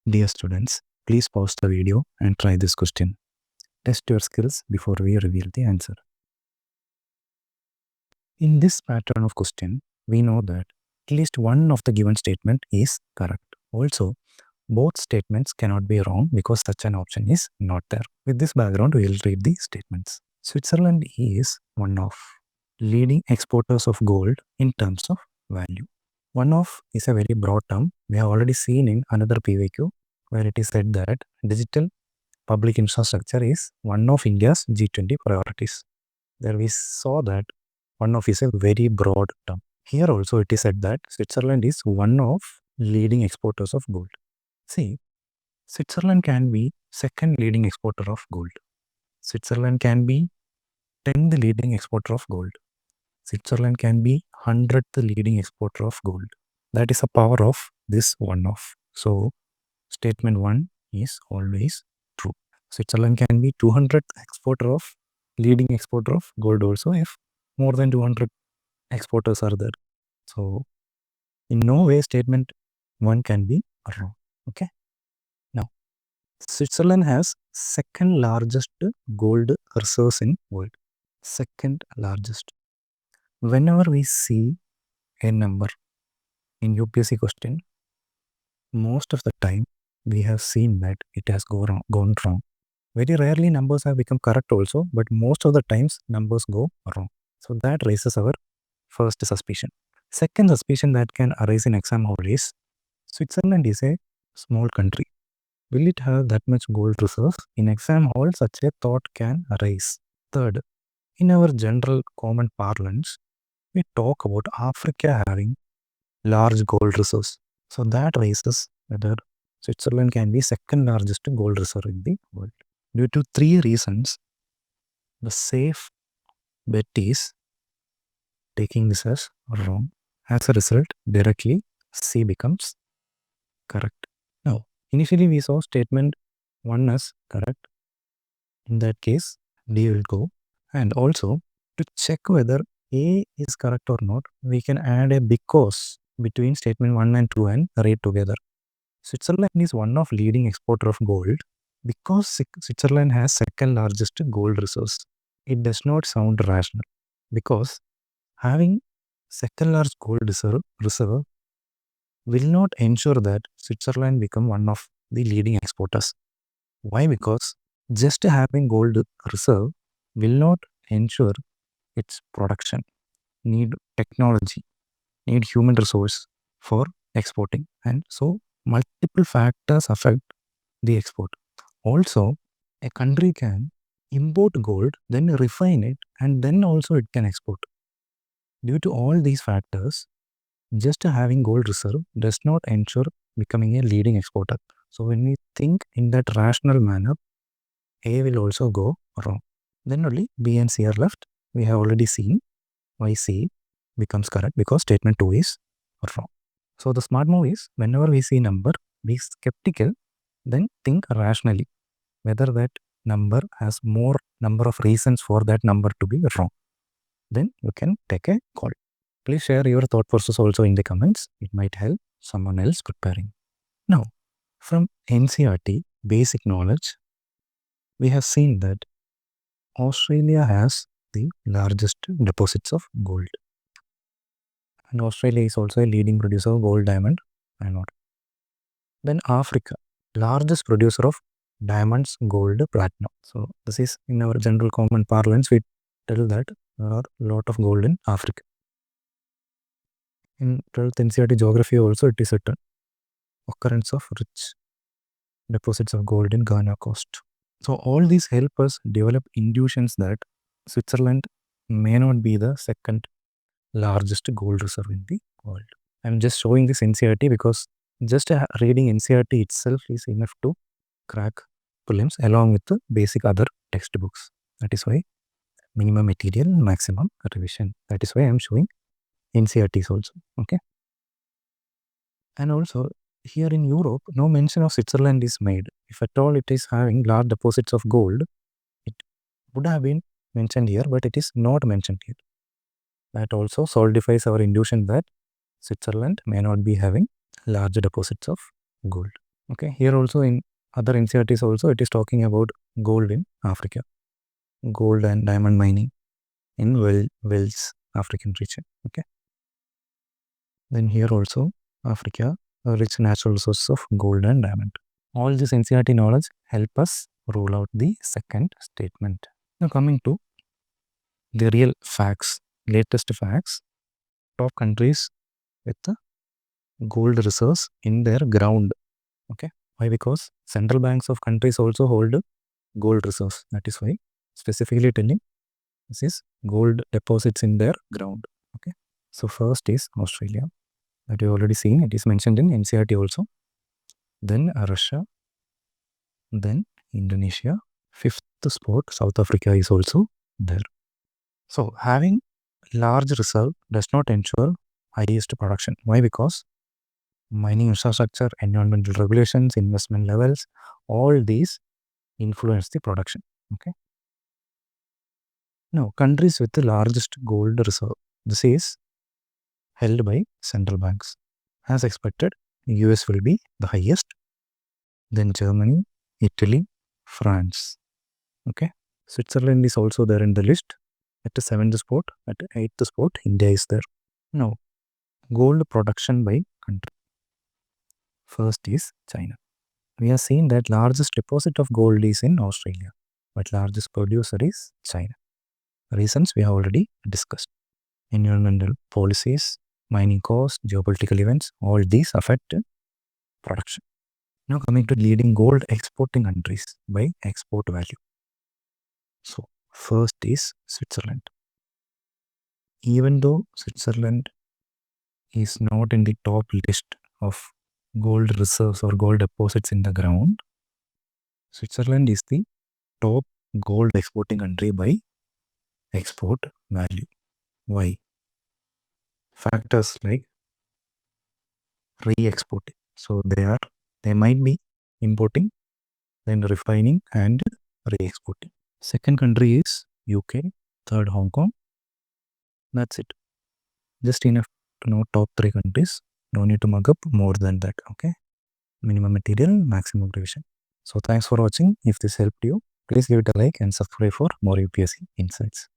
Dear students, please pause the video and try this question. Test your skills before we reveal the answer. In this pattern of question, we know that at least one of the given statement is correct. Also, both statements cannot be wrong because such an option is not there. With this background, we will read the statements. Switzerland is one of leading exporters of gold in terms of value. One of is a very broad term. We have already seen in another PYQ where it is said that digital public infrastructure is one of India's G20 priorities. There we saw that one of is a very broad term. Here also it is said that Switzerland is one of leading exporters of gold. See, Switzerland can be second leading exporter of gold. Switzerland can be 10th leading exporter of gold. Switzerland can be 100th leading exporter of gold. That is a power of this one of. So, statement 1 is always true. Switzerland can be 200th leading exporter of gold also if more than 200 exporters are there. So, in no way statement 1 can be wrong. Okay. Now, Switzerland has second largest gold reserves in world. Second largest. Whenever we see a number in UPSC question, most of the time we have seen that it has gone wrong. Very rarely numbers have become correct also, but most of the times numbers go wrong. So that raises our first suspicion. Second suspicion that can arise in exam hall is Switzerland is a small country. Will it have that much gold reserves? In exam hall, such a thought can arise. Third, in our general common parlance, we talk about Africa having large gold reserves. So that raises whether Switzerland can be second largest gold reserve in the world. Due to three reasons, the safe bet is taking this as wrong. As a result, directly C becomes correct. Now, initially we saw statement 1 as correct. In that case, D will go. And also, to check whether A is correct or not, we can add a because between statement 1 and 2 and read together. Switzerland is one of leading exporter of gold because Switzerland has second largest gold resource. It does not sound rational because having second large gold reserve will not ensure that Switzerland become one of the leading exporters. Why? Because just having gold reserve will not ensure its production. Need technology, need human resource for exporting, and so multiple factors affect the export. Also, a country can import gold, then refine it, and then also it can export. Due to all these factors, just having gold reserve does not ensure becoming a leading exporter. So when we think in that rational manner, A will also go wrong. Then only B and C are left. We have already seen why C becomes correct because statement 2 is wrong. So the smart move is whenever we see number, be skeptical, then think rationally whether that number has more number of reasons for that number to be wrong. Then you can take a call. Please share your thought process also in the comments. It might help someone else preparing. Now, from NCERT basic knowledge, we have seen that Australia has the largest deposits of gold. And Australia is also a leading producer of gold, diamond, and ore. Then Africa, largest producer of diamonds, gold, platinum. So this is in our general common parlance, we tell that there are a lot of gold in Africa. In 12th NCERT geography also it is written occurrence of rich deposits of gold in Ghana coast. So all these help us develop intuitions that Switzerland may not be the second largest gold reserve in the world. I'm just showing this NCERT because just reading NCERT itself is enough to crack prelims along with the basic other textbooks. That is why minimum material, maximum revision. That is why I'm showing NCERTs also. Okay. And also here in Europe, no mention of Switzerland is made. If at all it is having large deposits of gold, it would have been mentioned here, but it is not mentioned here. That also solidifies our illusion that Switzerland may not be having large deposits of gold. Okay, here also in other NCERTs also it is talking about gold in Africa, gold and diamond mining in Wales, African region. Okay, then here also Africa, a rich natural resource of gold and diamond. All this NCERT knowledge help us rule out the second statement. Now coming to the real facts, latest facts, top countries with the gold reserves in their ground. Okay, why? Because central banks of countries also hold gold reserves. That is why specifically telling this is gold deposits in their ground. Okay, so first is Australia, that you already seen. It is mentioned in NCERT also. Then Russia, then Indonesia. Fifth spot, South Africa is also there. So having large reserve does not ensure highest production. Why? Because mining infrastructure, environmental regulations, investment levels, all these influence the production. Okay. Now, countries with the largest gold reserve, this is held by central banks. As expected, US will be the highest, then Germany, Italy, France. Okay. Switzerland is also there in the list at the 7th spot. At the 8th spot, India is there. Now, gold production by country. First is China. We have seen that largest deposit of gold is in Australia, but largest producer is China. Reasons we have already discussed. Environmental policies, mining costs, geopolitical events, all these affect production. Now coming to leading gold exporting countries by export value. So first is Switzerland. Even though Switzerland is not in the top list of gold reserves or gold deposits in the ground, Switzerland is the top gold exporting country by export value. Why? Factors like re-exporting. So they might be importing, then refining and re-exporting. Second country is UK, third Hong Kong. That's it. Just enough to know top 3 countries. No need to mug up more than that. Okay. Minimum material, maximum revision. So thanks for watching. If this helped you, please give it a like and subscribe for more UPSC insights.